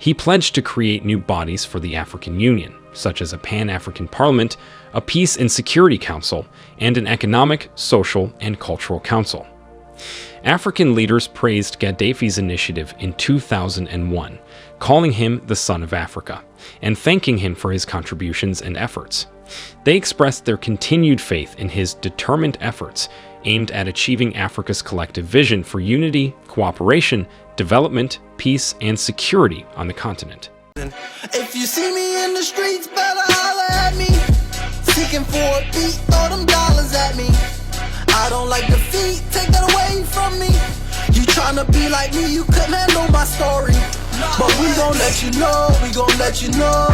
He pledged to create new bodies for the African Union, such as a Pan-African Parliament, a Peace and Security Council, and an Economic, Social, and Cultural Council. African leaders praised Gaddafi's initiative in 2001, calling him the Son of Africa, and thanking him for his contributions and efforts. They expressed their continued faith in his determined efforts aimed at achieving Africa's collective vision for unity, cooperation, development, peace, and security on the continent. If you see me in the streets, better holler at me. Seeking for a beat, throw them dollars at me. I don't like defeat, take that away from me. You tryna be like me, you couldn't handle my story. But we gon' let you know, we gon' let you know.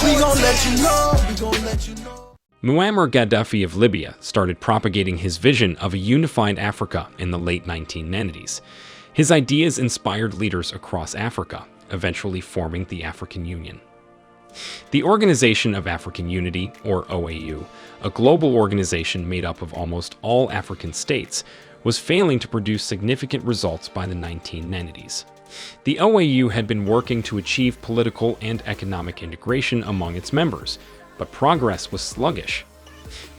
We gon' let you know, we gon' let you know. Muammar Gaddafi of Libya started propagating his vision of a unified Africa in the late 1990s. His ideas inspired leaders across Africa, eventually forming the African Union. The Organization of African Unity, or OAU, a global organization made up of almost all African states, was failing to produce significant results by the 1990s. The OAU had been working to achieve political and economic integration among its members, but progress was sluggish.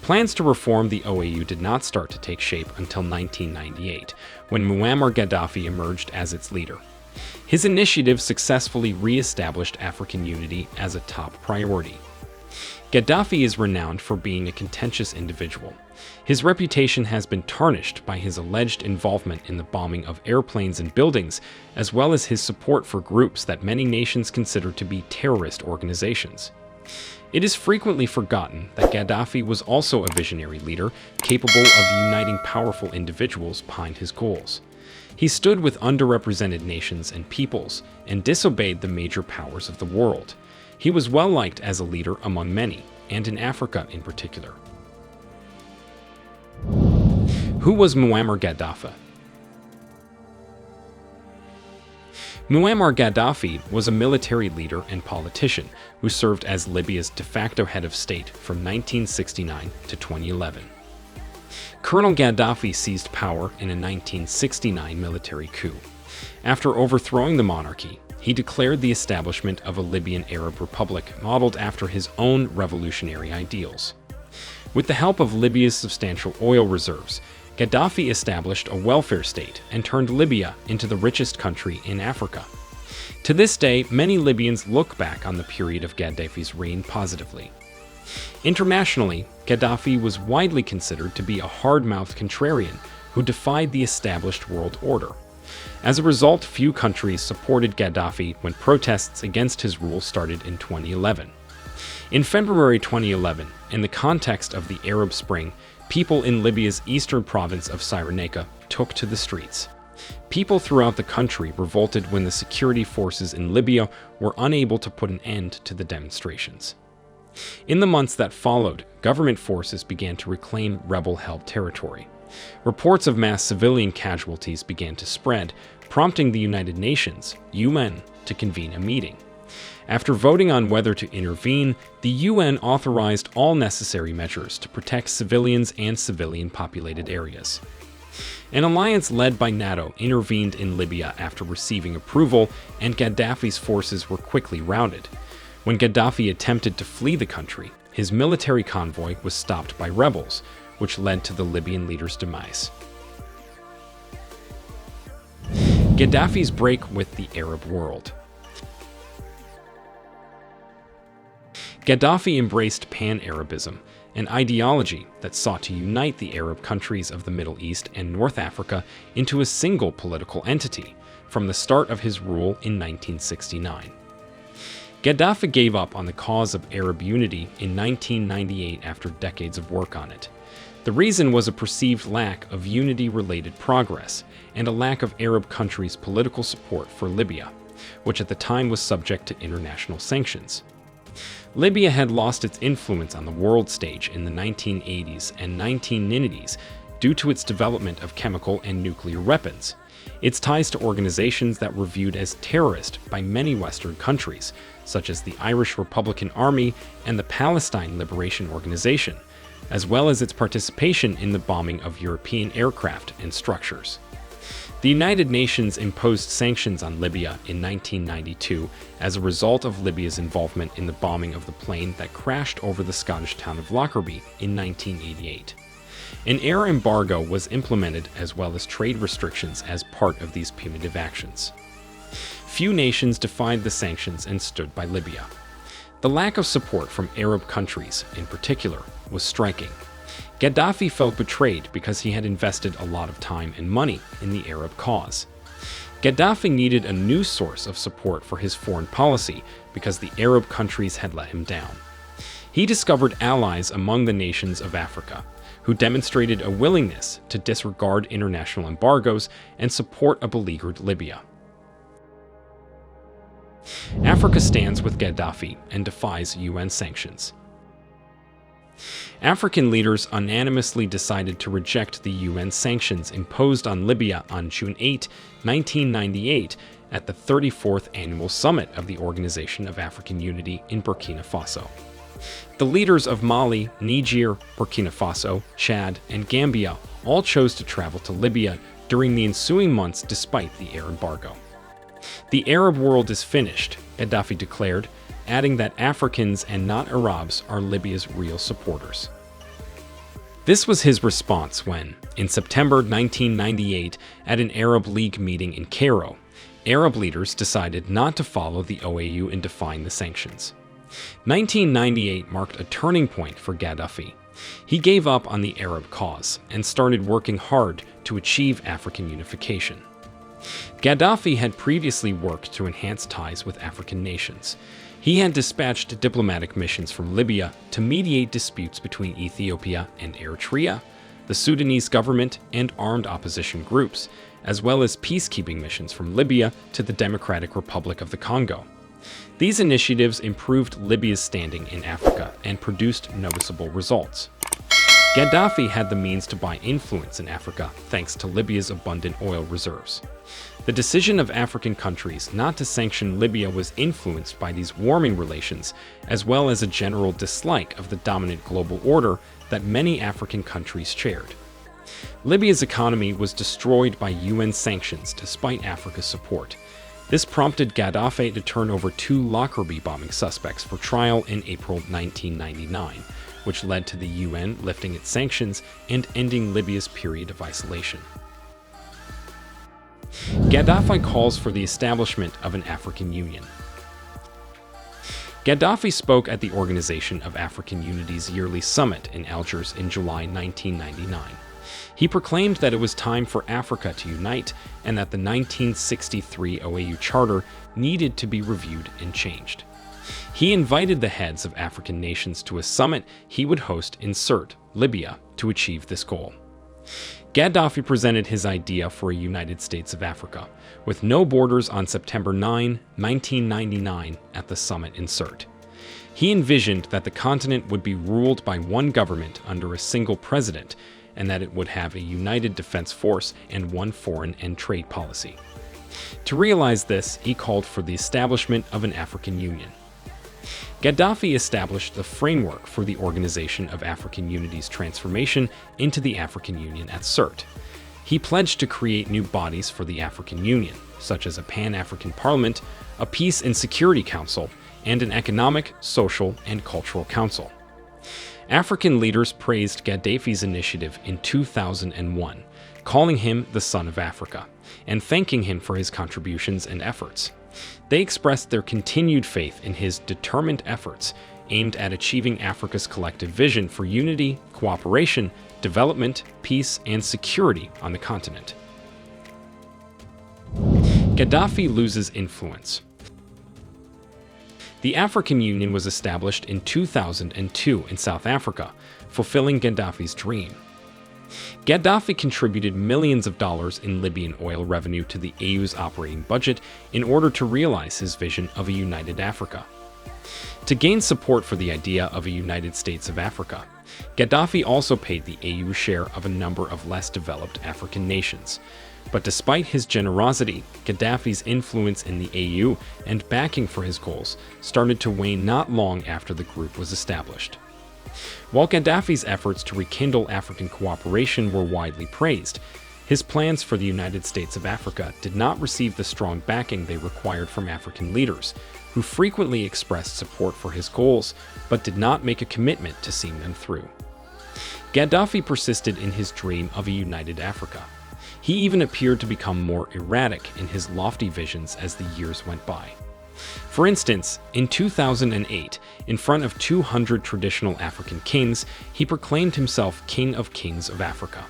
Plans to reform the OAU did not start to take shape until 1998, when Muammar Gaddafi emerged as its leader. His initiative successfully re-established African unity as a top priority. Gaddafi is renowned for being a contentious individual. His reputation has been tarnished by his alleged involvement in the bombing of airplanes and buildings, as well as his support for groups that many nations consider to be terrorist organizations. It is frequently forgotten that Gaddafi was also a visionary leader capable of uniting powerful individuals behind his goals. He stood with underrepresented nations and peoples and disobeyed the major powers of the world. He was well liked as a leader among many, and in Africa in particular. Who was Muammar Gaddafi? Muammar Gaddafi was a military leader and politician who served as Libya's de facto head of state from 1969 to 2011. Colonel Gaddafi seized power in a 1969 military coup. After overthrowing the monarchy, he declared the establishment of a Libyan Arab Republic modeled after his own revolutionary ideals. With the help of Libya's substantial oil reserves, Gaddafi established a welfare state and turned Libya into the richest country in Africa. To this day, many Libyans look back on the period of Gaddafi's reign positively. Internationally, Gaddafi was widely considered to be a hard-mouthed contrarian who defied the established world order. As a result, few countries supported Gaddafi when protests against his rule started in 2011. In February 2011, in the context of the Arab Spring, people in Libya's eastern province of Cyrenaica took to the streets. People throughout the country revolted when the security forces in Libya were unable to put an end to the demonstrations. In the months that followed, government forces began to reclaim rebel-held territory. Reports of mass civilian casualties began to spread, prompting the United Nations, UN, to convene a meeting. After voting on whether to intervene, the UN authorized all necessary measures to protect civilians and civilian-populated areas. An alliance led by NATO intervened in Libya after receiving approval, and Gaddafi's forces were quickly routed. When Gaddafi attempted to flee the country, his military convoy was stopped by rebels, which led to the Libyan leader's demise. Gaddafi's break with the Arab world. Gaddafi embraced Pan-Arabism, an ideology that sought to unite the Arab countries of the Middle East and North Africa into a single political entity from the start of his rule in 1969. Gaddafi gave up on the cause of Arab unity in 1998 after decades of work on it. The reason was a perceived lack of unity-related progress and a lack of Arab countries' political support for Libya, which at the time was subject to international sanctions. Libya had lost its influence on the world stage in the 1980s and 1990s due to its development of chemical and nuclear weapons. Its ties to organizations that were viewed as terrorist by many Western countries, such as the Irish Republican Army and the Palestine Liberation Organization, as well as its participation in the bombing of European aircraft and structures. The United Nations imposed sanctions on Libya in 1992 as a result of Libya's involvement in the bombing of the plane that crashed over the Scottish town of Lockerbie in 1988. An air embargo was implemented as well as trade restrictions as part of these punitive actions. Few nations defied the sanctions and stood by Libya. The lack of support from Arab countries, in particular, was striking. Gaddafi felt betrayed because he had invested a lot of time and money in the Arab cause. Gaddafi needed a new source of support for his foreign policy because the Arab countries had let him down. He discovered allies among the nations of Africa, who demonstrated a willingness to disregard international embargoes and support a beleaguered Libya. Africa stands with Gaddafi and defies UN sanctions. African leaders unanimously decided to reject the UN sanctions imposed on Libya on June 8, 1998, at the 34th Annual Summit of the Organization of African Unity in Burkina Faso. The leaders of Mali, Niger, Burkina Faso, Chad, and Gambia all chose to travel to Libya during the ensuing months despite the air embargo. "The Arab world is finished," Gaddafi declared, adding that Africans and not Arabs are Libya's real supporters. This was his response when, in September 1998, at an Arab League meeting in Cairo, Arab leaders decided not to follow the OAU in defying the sanctions. 1998 marked a turning point for Gaddafi. He gave up on the Arab cause and started working hard to achieve African unification. Gaddafi had previously worked to enhance ties with African nations. He had dispatched diplomatic missions from Libya to mediate disputes between Ethiopia and Eritrea, the Sudanese government, and armed opposition groups, as well as peacekeeping missions from Libya to the Democratic Republic of the Congo. These initiatives improved Libya's standing in Africa and produced noticeable results. Gaddafi had the means to buy influence in Africa thanks to Libya's abundant oil reserves. The decision of African countries not to sanction Libya was influenced by these warming relations, as well as a general dislike of the dominant global order that many African countries shared. Libya's economy was destroyed by UN sanctions despite Africa's support. This prompted Gaddafi to turn over 2 Lockerbie bombing suspects for trial in April 1999, which led to the UN lifting its sanctions and ending Libya's period of isolation. Gaddafi calls for the establishment of an African Union. Gaddafi spoke at the Organization of African Unity's yearly summit in Algiers in July 1999. He proclaimed that it was time for Africa to unite and that the 1963 OAU Charter needed to be reviewed and changed. He invited the heads of African nations to a summit he would host in Sirte, Libya, to achieve this goal. Gaddafi presented his idea for a United States of Africa, with no borders on September 9, 1999, at the summit in Sirte. He envisioned that the continent would be ruled by one government under a single president, and that it would have a united defense force and one foreign and trade policy. To realize this, he called for the establishment of an African Union. Gaddafi established the framework for the Organization of African Unity's transformation into the African Union at Sirte. He pledged to create new bodies for the African Union, such as a Pan-African Parliament, a Peace and Security Council, and an Economic, Social, and Cultural Council. African leaders praised Gaddafi's initiative in 2001, calling him the Son of Africa, and thanking him for his contributions and efforts. They expressed their continued faith in his determined efforts aimed at achieving Africa's collective vision for unity, cooperation, development, peace, and security on the continent. Gaddafi loses influence. The African Union was established in 2002 in South Africa, fulfilling Gaddafi's dream. Gaddafi contributed millions of dollars in Libyan oil revenue to the AU's operating budget in order to realize his vision of a united Africa. To gain support for the idea of a United States of Africa, Gaddafi also paid the AU share of a number of less developed African nations. But despite his generosity, Gaddafi's influence in the AU and backing for his goals started to wane not long after the group was established. While Gaddafi's efforts to rekindle African cooperation were widely praised, His plans for the United States of Africa did not receive the strong backing they required from African leaders, who frequently expressed support for his goals but did not make a commitment to seeing them through. Gaddafi persisted in his dream of a united Africa. He even appeared to become more erratic in his lofty visions as the years went by. For instance, in 2008, in front of 200 traditional African kings, he proclaimed himself King of Kings of Africa.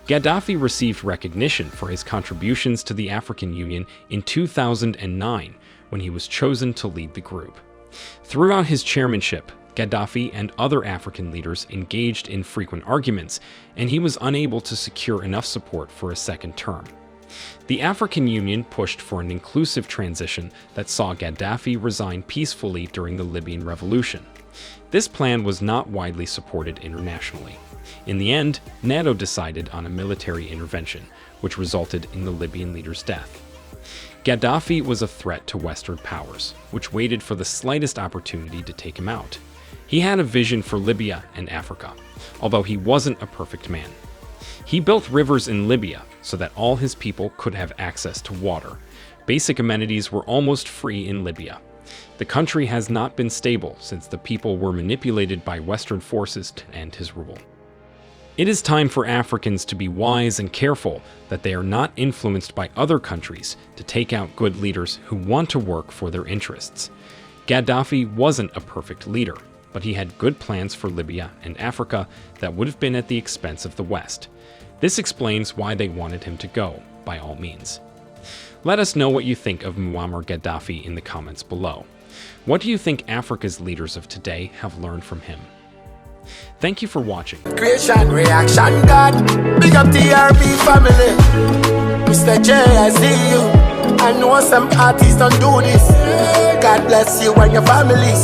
Gaddafi received recognition for his contributions to the African Union in 2009 when he was chosen to lead the group. Throughout his chairmanship, Gaddafi and other African leaders engaged in frequent arguments, and he was unable to secure enough support for a second term. The African Union pushed for an inclusive transition that saw Gaddafi resign peacefully during the Libyan revolution. This plan was not widely supported internationally. In the end, NATO decided on a military intervention, which resulted in the Libyan leader's death. Gaddafi was a threat to Western powers, which waited for the slightest opportunity to take him out. He had a vision for Libya and Africa, although he wasn't a perfect man. He built rivers in Libya so that all his people could have access to water. Basic amenities were almost free in Libya. The country has not been stable since the people were manipulated by Western forces to end his rule. It is time for Africans to be wise and careful that they are not influenced by other countries to take out good leaders who want to work for their interests. Gaddafi wasn't a perfect leader, but he had good plans for Libya and Africa that would have been at the expense of the West. This explains why they wanted him to go, by all means. Let us know what you think of Muammar Gaddafi in the comments below. What do you think Africa's leaders of today have learned from him? Thank you for watching. Creation, reaction, God. Big up TRB family. Misterjaay, I see you. I know some artists don't do this. God bless you and your family.